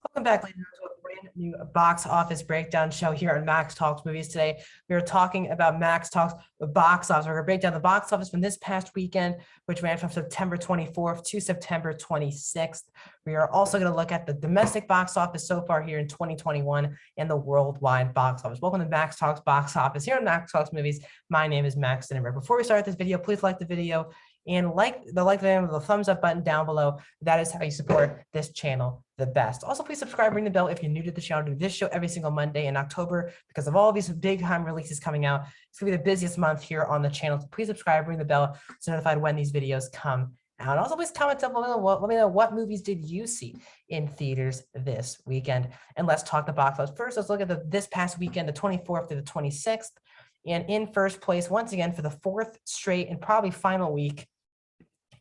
Welcome back, ladies, to a brand new box office breakdown show here on Max Talks Movies. Today, we are talking about Max Talks box office. We're going to break down the box office from this past weekend, which ran from September 24th to September 26th. We are also going to look at the domestic box office so far here in 2021 and the worldwide box office. Welcome to Max Talks box office here on Max Talks Movies. My name is Max Dinner. Before we start this video, please like the video and like button with the thumbs up button down below. That is how you support this channel the best. Also, please subscribe, ring the bell if you're new to the channel. I do this show every single Monday in October because of all these big time releases coming out. It's gonna be the busiest month here on the channel. So please subscribe, ring the bell so notified when these videos come out. Also, please comment down below. Let me know what movies did you see in theaters this weekend. And let's talk the box office. First, let's look at this past weekend, the 24th to the 26th. And in first place, once again, for the fourth straight and probably final week,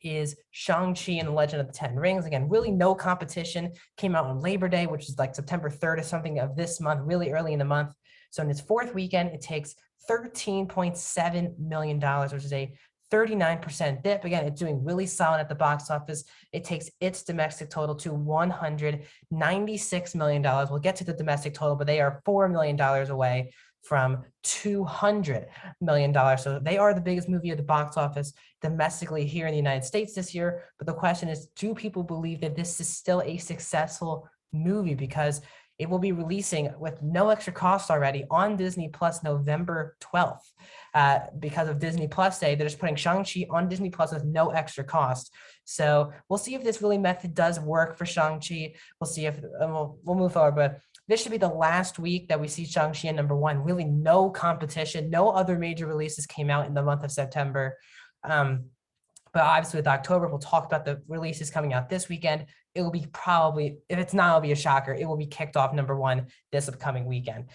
is Shang Chi and the Legend of the Ten Rings. Again, really no competition. Came out on Labor Day, which is like September 3rd or something of this month, really early in the month. So in its fourth weekend, it takes $13.7 million, which is a 39% dip. Again, it's doing really solid at the box office. It takes its domestic total to $196 million. We'll get to the domestic total, but they are $4 million away from $200 million. So they are the biggest movie at the box office domestically here in the United States this year. But the question is, do people believe that this is still a successful movie? Because it will be releasing with no extra cost already on Disney Plus November 12th. Because of Disney Plus Day, they're just putting Shang-Chi on Disney Plus with no extra cost. So we'll see if this really method does work for Shang-Chi. We'll see if we'll move forward. But this should be the last week that we see Shang-Chi at number one. Really no competition. No other major releases came out in the month of September. But obviously with October, we'll talk about the releases coming out this weekend. It will be probably, if it's not, it'll be a shocker. It will be kicked off number one this upcoming weekend.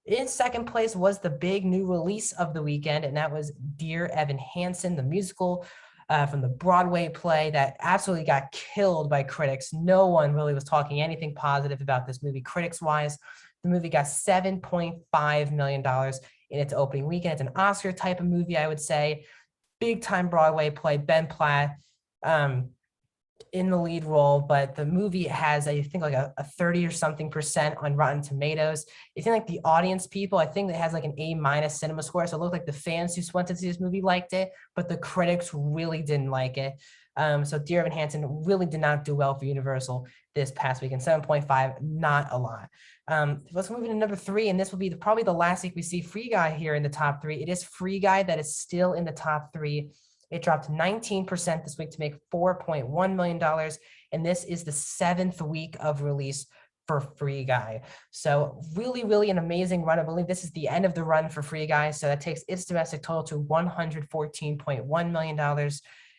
In second place was the big new release of the weekend, and that was Dear Evan Hansen, the musical from the Broadway play that absolutely got killed by critics. No one really was talking anything positive about this movie critics-wise. The movie got $7.5 million in its opening weekend. It's an Oscar type of movie, I would say. Big time Broadway play, Ben Platt in the lead role, but the movie has, I think, like a 30 or something % on Rotten Tomatoes. I think like the audience people, I think it has like an A- cinema score. So it looked like the fans who went to see this movie liked it, but the critics really didn't like it. So Dear Evan Hansen really did not do well for Universal this past weekend. 7.5, not a lot. Let's move into number 3, and this will be probably the last week we see Free Guy here in the top 3. It is Free Guy that is still in the top 3. It dropped 19% this week to make $4.1 million. And this is the 7th week of release for Free Guy. So really, really an amazing run. I believe this is the end of the run for Free Guy. So that takes its domestic total to $114.1 million.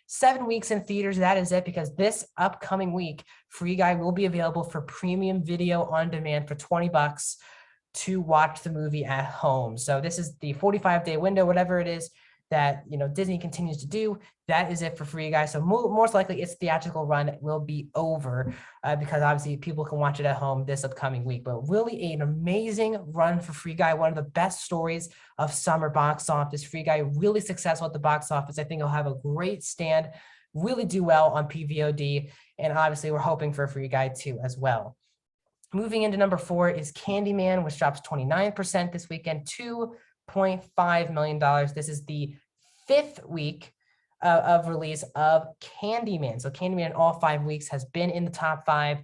7 weeks in theaters. That is it, because this upcoming week, Free Guy will be available for premium video on demand for $20 to watch the movie at home. So this is the 45-day window, whatever it is, that Disney continues to do. That is it for Free Guy. So most likely its theatrical run will be over because obviously people can watch it at home this upcoming week. But really an amazing run for Free Guy. One of the best stories of summer box office. Free Guy really successful at the box office. I think he'll have a great stand, really do well on PVOD. And obviously we're hoping for Free Guy too as well. Moving into number 4 is Candyman, which drops 29% this weekend to $0.5 million. This is the 5th week of release of Candyman. So Candyman in all 5 weeks has been in the top 5.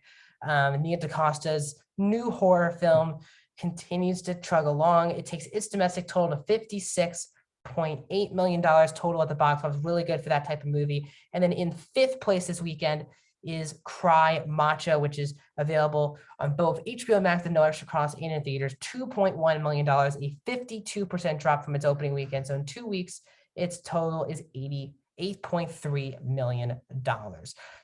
Nia DaCosta's new horror film continues to chug along. It takes its domestic total to $56.8 million total at the box office. Really good for that type of movie. And then in 5th place this weekend is Cry Matcha, which is available on both HBO Max and no extra cost and in theaters. $2.1 million, a 52% drop from its opening weekend. So in 2 weeks, its total is $88.3 million.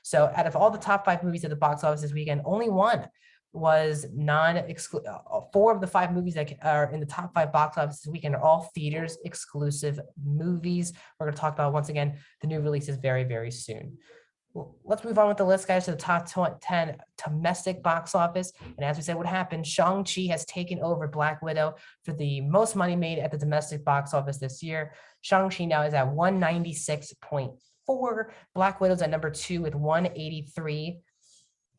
So out of all the top 5 movies at the box office this weekend, only one was non-exclusive. 4 of the 5 movies that are in the top 5 box office this weekend are all theaters exclusive movies. We're going to talk about, once again, the new releases very, very soon. Well, let's move on with the list, guys, to the top 10 domestic box office. And as we said, what happened, Shang-Chi has taken over Black Widow for the most money made at the domestic box office this year. Shang-Chi now is at 196.4. Black Widow's at number 2 with 183.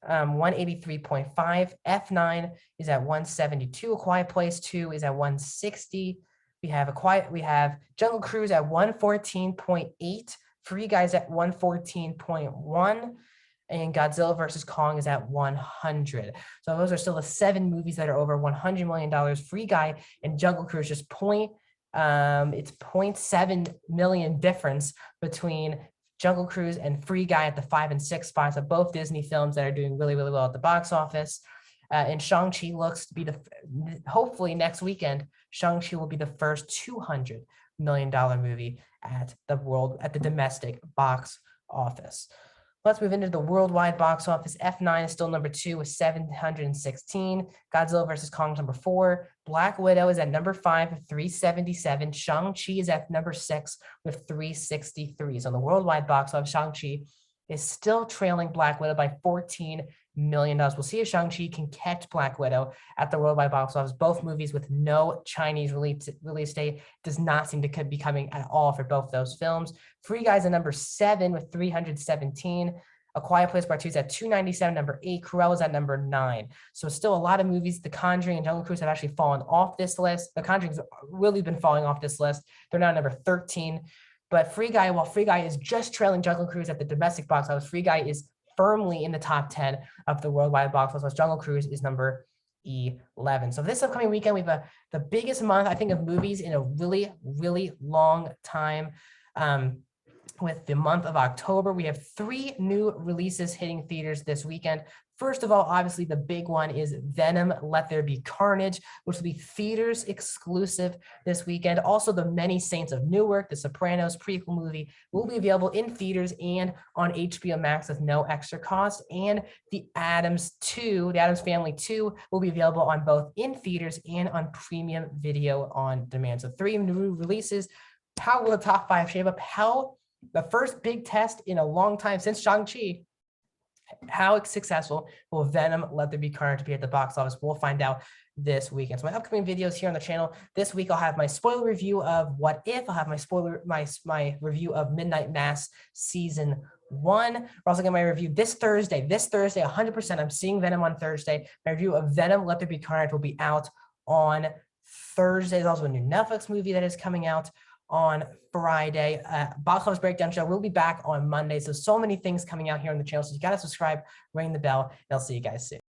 183.5. F9 is at 172. A Quiet Place 2 is at 160. We have Jungle Cruise at 114.8. Free Guy's at 114.1. And Godzilla versus Kong is at 100. So those are still the 7 movies that are over $100 million. Free Guy and Jungle Cruise just it's 0.7 million difference between Jungle Cruise and Free Guy at the 5 and 6 spots of both Disney films that are doing really, really well at the box office. And Shang-Chi looks to be hopefully next weekend, Shang-Chi will be the first $200 million movie at the domestic box office. Let's move into the worldwide box office. F9 is still number 2 with 716. Godzilla versus Kong is number 4. Black Widow is at number 5 with 377. Shang-Chi is at number 6 with 363. So the worldwide box office, Shang-Chi is still trailing Black Widow by $14 million. We'll see if Shang-Chi can catch Black Widow at the worldwide box office. Both movies with no Chinese release date does not seem to be coming at all for both those films. Free Guy's at number 7 with 317. A Quiet Place Part 2 is at 297. Number 8. Cruella is at number 9. So still a lot of movies. The Conjuring and Jungle Cruise have actually fallen off this list. The Conjuring's really been falling off this list. They're now number 13. But while Free Guy is just trailing Jungle Cruise at the domestic box office, Free Guy is firmly in the top 10 of the worldwide box office. Jungle Cruise is number 11. So this upcoming weekend, we have the biggest month, I think, of movies in a really, really long time. With the month of October, we have 3 new releases hitting theaters this weekend. First of all, obviously, the big one is Venom, Let There Be Carnage, which will be theaters exclusive this weekend. Also, The Many Saints of Newark, the Sopranos prequel movie, will be available in theaters and on HBO Max with no extra cost. And The Addams Family 2 will be available on both in theaters and on premium video on demand. So 3 new releases. How will the top 5 shape up? The first big test in a long time since Shang-Chi, how successful will Venom, Let There Be Carnage be at the box office? We'll find out this weekend. So my upcoming videos here on the channel, this week I'll have my spoiler review of What If. I'll have my review of Midnight Mass Season 1. We're also getting my review this Thursday, 100%. I'm seeing Venom on Thursday. My review of Venom, Let There Be Carnage will be out on Thursday. There's also a new Netflix movie that is coming out on Friday. Box office breakdown show will be back on Monday. So many things coming out here on the channel. So you got to subscribe, ring the bell, and I'll see you guys soon.